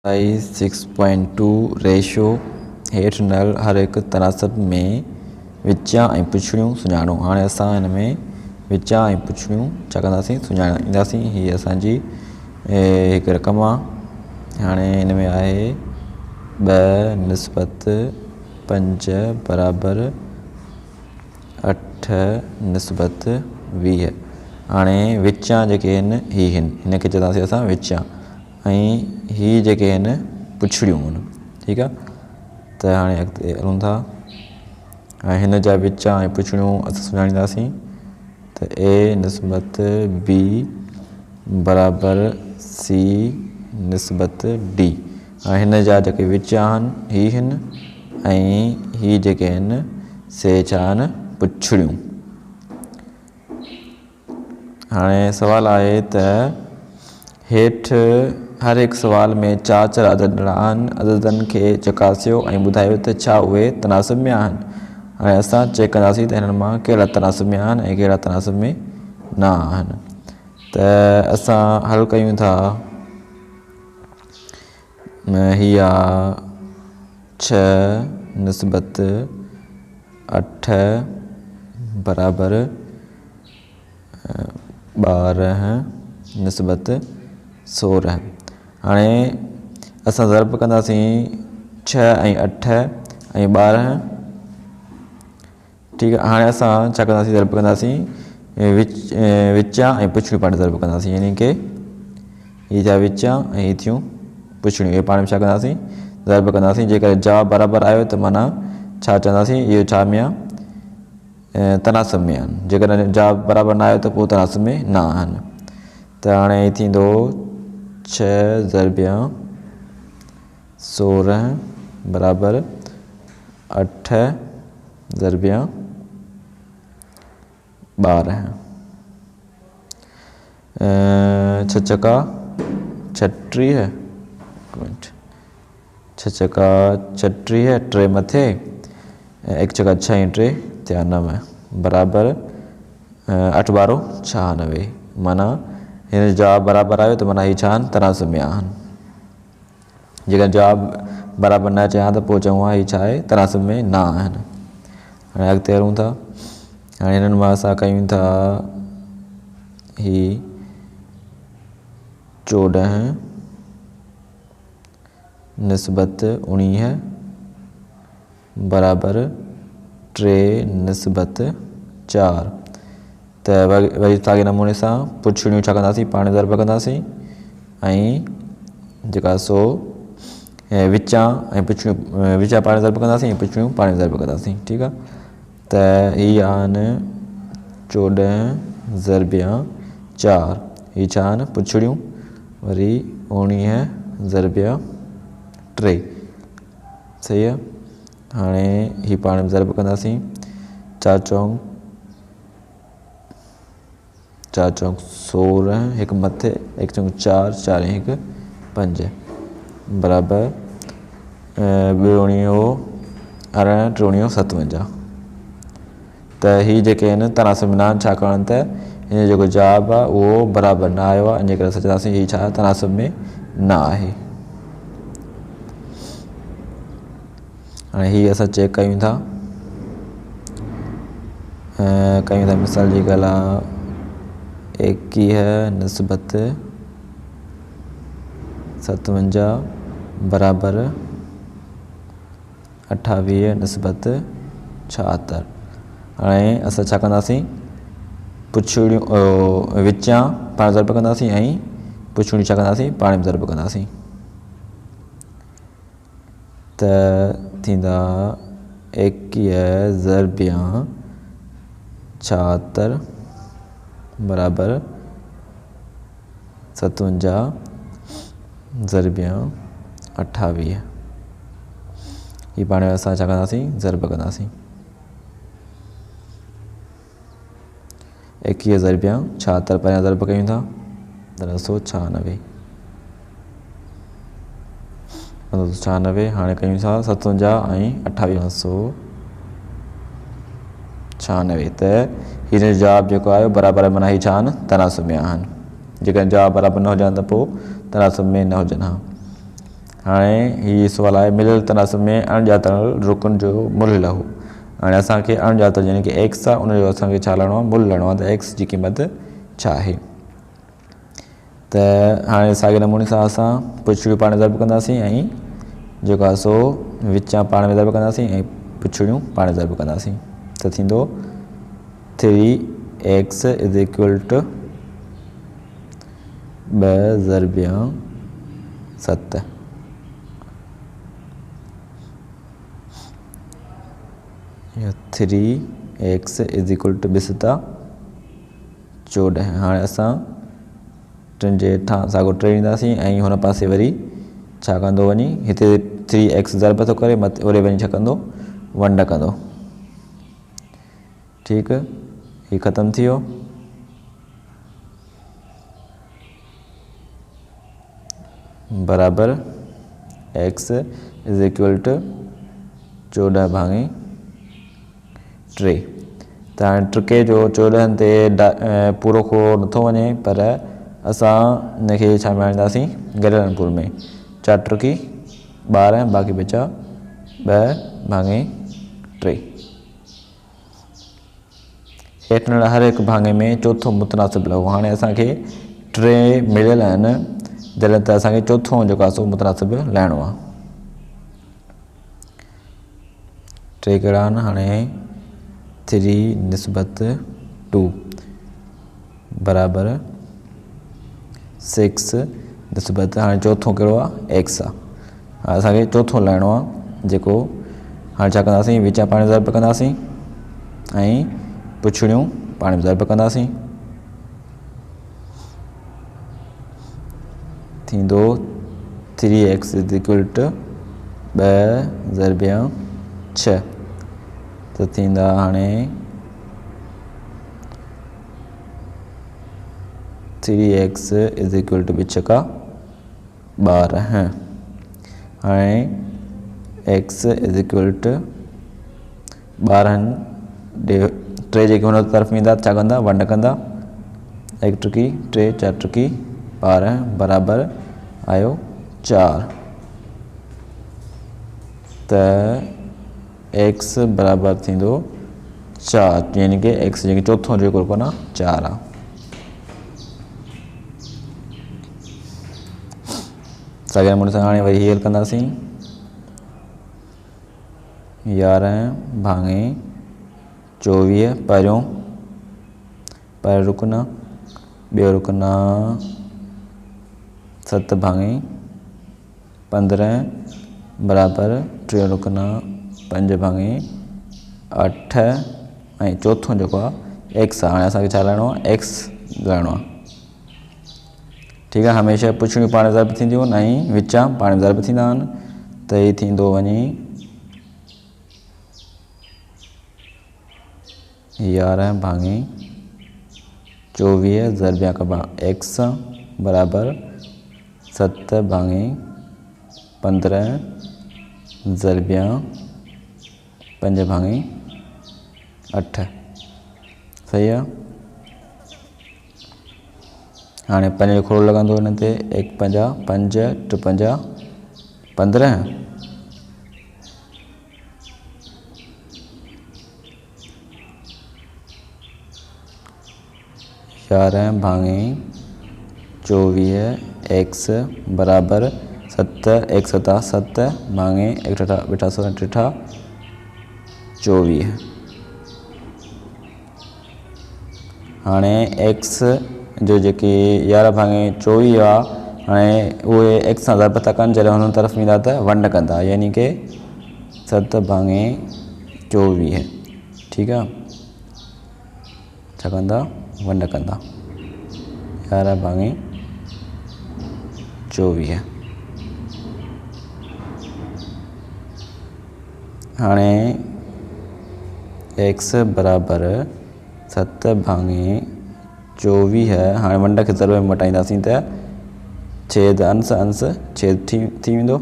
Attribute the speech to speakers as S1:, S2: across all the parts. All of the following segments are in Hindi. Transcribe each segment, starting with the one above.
S1: 6.2 रेशो हेठि नल हर हिकु तनासब में विचां ऐं पुछड़ियूं सुञाणो। हाणे असां हिन में विचां ऐं पुछड़ियूं छा कंदासीं सुञाणींदासीं। हीअ असांजी हिकु रक़म आहे। हाणे हिन में आहे 2/5 बराबरि 8/20। हाणे विचां जेके आहिनि हिनखे चवंदासीं असां विचां, ऐं हीअ जेके आहिनि पुछड़ियूं आहिनि। ठीकु आहे, त हाणे अॻिते हलूं था। हाणे हिन जा विचां ऐं पुछड़ियूं असां सुञाणींदासीं। त A/B बराबरि C/D। हाणे हिन जा जेके विचां आहिनि हीअ आहिनि, ऐं हीअ जेके आहिनि से छा आहिनि पुछड़ियूं। हाणे सुवालु आहे त हेठि हर हिकु सुवाल में 4 अदद आहिनि। अददनि खे चकासियो ऐं ॿुधायो त छा उहे तनासब में आहिनि। हाणे असां चेक कंदासीं त हिननि मां कहिड़ा तनासब में आहिनि ऐं कहिड़ा तनासब में न आहिनि। त असां हल कयूं था। हीअ आहे 6/8 बराबरि 12/16। हाणे असां ज़रब कंदासीं 6 ऐं 8 ऐं 12। ठीकु आहे, हाणे असां छा कंदासीं ज़रब कंदासीं विचां ऐं पुछड़ियूं पाण ज़रब कंदासीं, यानी की हीअ थिया विचां ऐं हीअ थियूं पुछड़ियूं। इहे पाण में छा कंदासीं ज़रब कंदासीं। जेकर जवाबु बराबरि आयो त माना छा चवंदासीं इहो छा में आहे तनासब में आहिनि। जेकर जवाबु बराबरि न आयो त पोइ तनासब में न आहिनि। त हाणे हीअ थींदो 6/16 बराबरि 8/12। 6 चका 36, 6 चका 36, 3 मथे 1 चका 6 ऐं 3 थिया 9 बराबरि 8 12 96। माना हिन जो जवाबु बराबरि आयो त माना हीअ छा आहिनि तनासब में आहिनि। जेकर जवाबु बराबरि न अचे हा त पोइ चऊं हा हीअ छा आहे तनासब में न आहिनि। हाणे अॻिते हलूं था। हाणे हिननि मां असां कयूं था हीअ 14/19 बराबरि 3/4। त वरी साॻे नमूने सां पुछड़ियूं छा कंदासीं पाण ज़रब कंदासीं, ऐं जेका सो विचां ऐं पुछड़ियूं विचां पाण ज़रब कंदासीं ऐं पुछड़ियूं पाण ज़रब कंदासीं। ठीकु आहे, त हीअ आहिनि 14/4। हीअ छा आहिनि पुछड़ियूं, वरी 19/3। सही आहे। हाणे हीअ पाण ज़रब कंदासीं। 4 चौंक 16, 1 मथे 1 चौंक 4, 4 ऐं 1 5 बराबरि 2 18 3 57। त हीअ जेके आहिनि तनासब में न आहिनि, छाकाणि त हिन जो जेको जवाबु आहे उहो बराबरि न आयो आहे। इन करे असां चवंदासीं हीअ छा तनासब में न आहे। हाणे हीअ असां चेक कयूं था मिसाल जी ॻाल्हि आहे 21/57 बराबरि 28/76। हाणे असां छा कंदासीं पुछड़ियूं विचां पाण ज़रब कंदासीं ऐं पुछड़ियूं छा कंदासीं पाण ज़रब कंदासीं। त थींदा 21/76 बराबरि 57/28। हीअ पाण में असां छा कंदासीं ज़रब कंदासीं। 21/76 पहिरियां ज़रब कयूं था 396। हाणे कयूं था 57 ऐं 2896। त हिन जो जवाबु जेको आहे बराबरि माना हीअ छा आहिनि तनासब में आहिनि। जेकर जवाबु बराबरि न हुजनि त पोइ तनासब में न हुजनि। हा, हाणे ही सुवाल आहे मिलियल तनासब में अणॼातल रुकन जो मुल्ह लहो। हाणे असांखे अणॼातल यानी कि एक्स आहे, उनजो असांखे छा लहिणो आहे, मुल्ह लहिणो आहे। त एक्स जी क़ीमत छा आहे। त हाणे साॻे नमूने सां असां पुछड़ियूं पाण ज़र्ब कंदासीं ऐं जेको आहे सो विचां पाण में ज़र्ब कंदासीं ऐं पुछड़ियूं पाण ज़र्ब कंदासीं। त थींदो 3x इज़ इक्वल टू 2 ज़रबिया 7। या 3x इज़ इक्वल टू 2 × 14। हाणे असां टिनि जे हेठां साॻियो 3 ईंदासीं ऐं हुन पासे वरी छा कंदो वञी, हिते 3x ज़रब थो करे, मथे ओॾे वञी छा कंदो, वंड कंदो। ठीकु, हीउ ख़तमु थी वियो। बराबरि x इज़ इक्वल टू 14/3। त हाणे ट्रिके जो 14 ते पूरो को नथो वञे, पर असां हिनखे छा में आणींदासीं, गॾियलपुर में। 4 ट्रिकी 12, बाक़ी बचा 2/3। हेठि हर हिकु भाङे में चोथों मुतनासिब लहो। हाणे असांखे 3 मिलियल आहिनि, जॾहिं त असांखे चोथों जेको आहे सो मुतनासिब लाहिणो आहे। 3 कहिड़ा आहिनि, हाणे 3/2 बराबरि 6 हाणे चोथों कहिड़ो आहे, x आहे। हाणे असांखे चोथों लाहिणो आहे, जेको हाणे छा कंदासीं, विचां पाण ज़र्ब कंदासीं ऐं पुछड़ियूं पाण ज़र्ब कंदासीं। थींदो 3x इज़ इक्वल टू 2 ज़रबिया 6। त थींदा हाणे 3x इज़ इक्वल टू 2 × 12। हाणे x इज़ इक्वल टू 12 टे जेके हुन तरफ़ ईंदा छा कंदा, वंड कंदा। 1 ट्रिकी 3, 4 ट्रिकी 12 बराबरि आयो 4। त x बराबरि थींदो 4, यानी कि x जेके चोथों जेको रुकन आहे 4 आहे। साॻे नमूने सां हाणे वरी हीअ कंदासीं, 11/24 पहिरियों रुकन, ॿियो रुकन 7/15 बराबरि टियों रुकन 5/8 ऐं चोथों जेको आहे x आहे। हाणे असांखे छा लाहिणो आहे, x लाहिणो आहे। ठीकु आहे, हमेशह पुछड़ियूं पाण ज़र्ब थींदियूं आहिनि ऐं विचां पाण ज़र्ब थींदा आहिनि। त हीउ थींदो वञी 11/24 ज़रबिया कबा x बराबरि 7/15 ज़रबिया 5/8। सही आहे। हाणे 5 जो खोड़ लॻंदो हिन ते, 1 5 5 2 5 15। 11/24 x बराबरि 7 1 7 7 भाङे 1 8 8 24। हाणे x जो जेके 11/24 आहे, हाणे उहे x सां ज़र्ब था कनि, जॾहिं हुन तरफ़ ईंदा त वंड कंदा, यानी कि 7/24। ठीकु आहे, छा कंदा, वंड कंदा 11/24। हाणे x बराबरि 7/24। हाणे वंड खे ज़र्ब में मटाईंदासीं त छेद अंश अंश छेद थी वेंदो।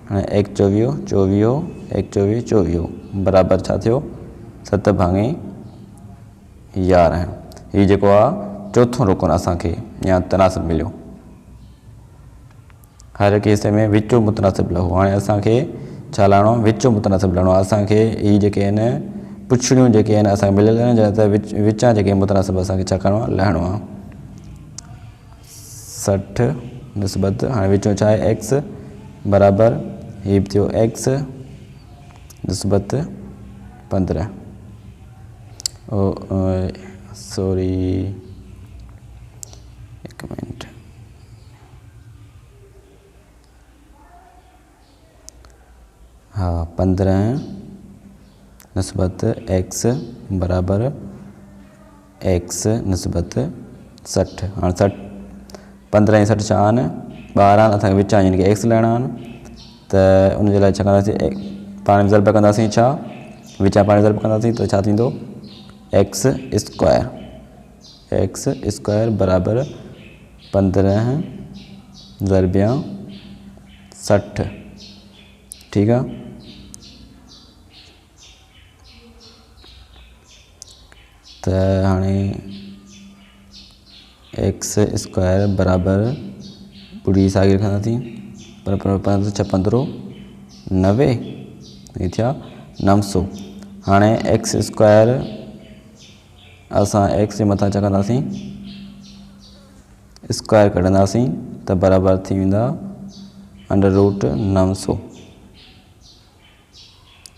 S1: हाणे 1 24 24 1 24 24 बराबरि छा थियो, 7/11। हीउ जेको आहे चोथों रुकन असांखे या तनासिब मिलियो। हर केस में विचो मुतनासिब लहो। हाणे असांखे छा लाहिणो आहे, विचो मुतनासिब लाहिणो आहे। असांखे ई जेके आहिनि पुछड़ियूं जेके आहिनि असांखे मिलियल आहिनि, जंहिं त विचां जेके मुतनासिब असांखे छा करिणो आहे, लाहिणो आहे। 60 निस्बत हाणे विचो छा आहे, एक्स बराबरि हीअ बि थियो एक्स निस्बत 15। सॉरी एक मिनट, हाँ 15 निस्बत एक्स बराबरि एक्स निस्बत 60। हाँ 60 15 ऐं 60 छा आहिनि, 12 आहिनि। असांखे विचां यानी कि एक्स लाइणा आहिनि, त उनजे लाइ छा कंदासीं, पाण ज़रब कंदासीं, छा विचां पाण ज़रब कंदासीं त छा थींदो, एक्स स्क्वायर बराबरि 15 ज़रबिया 60। ठीकु आहे। त हाणे एक्स स्क्वायर बराबरि ॿुड़ी साॻी रखंदासीं, पर 15 90 ही थिया 900। हाणे एक्स स्क्वायर असां एक्स जे मथां छा कंदासीं, स्क्वायर कढंदासीं त बराबरि थी वेंदा √900।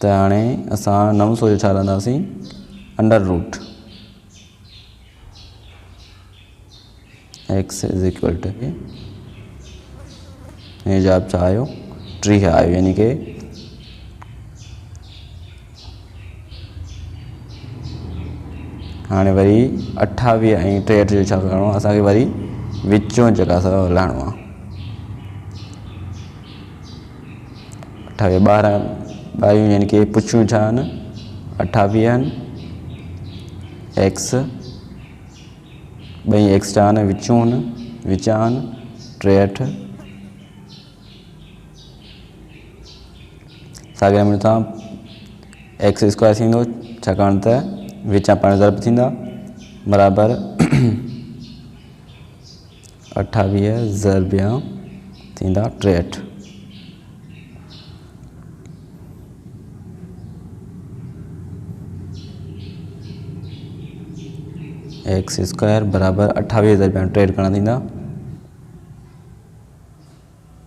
S1: त हाणे असां 900 जो छा रहंदासीं, √ एक्स इज़ इक्वल टू ये जवाब छा आयो, 30 आयो। यानी कि हाणे वरी 28 ऐं 63 जो छा करिणो आहे, असांखे वरी विचों जॻह सां लाहिणो आहे। 28 12 यानी कि पुछियूं छा आहिनि, 28 आहिनि, एक्स ॿई एक्स छा आहिनि, विचूं आहिनि, विचां आहिनि 63। साॻे नमूने सां एक्स स्क्वायर थींदो, छाकाणि त विचां पाण ज़रब थींदा, बराबरि 28 ज़रबिया थींदा 63। एक्स स्क्वायर बराबरि 28 ज़रबिया 63 घणा थींदा,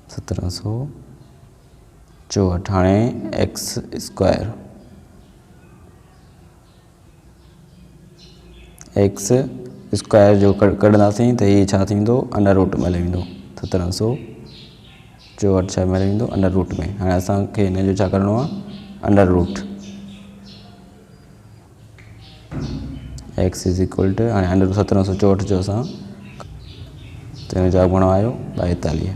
S1: 1764। हाणे एक्स स्क्वायर जो कढंदासीं त हीअ छा थींदो, √ में हली वेंदो, 1764 छा में हली वेंदो, √ में। हाणे असांखे हिन जो छा करिणो आहे, √ एक्स इज़ इक्वल टू हाणे 1764 जो असां, त हिन जो जवाबु घणो आयो, 42।